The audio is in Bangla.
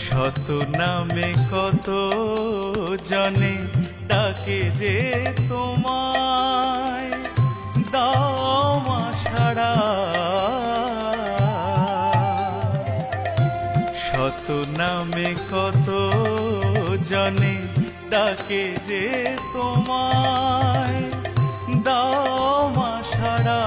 শত নামে কত জনে ডাকে যে তোমায়, দাও মা সাড়া। শত নামে কত জনে ডাকে যে তোমায়, দাও মা সাড়া।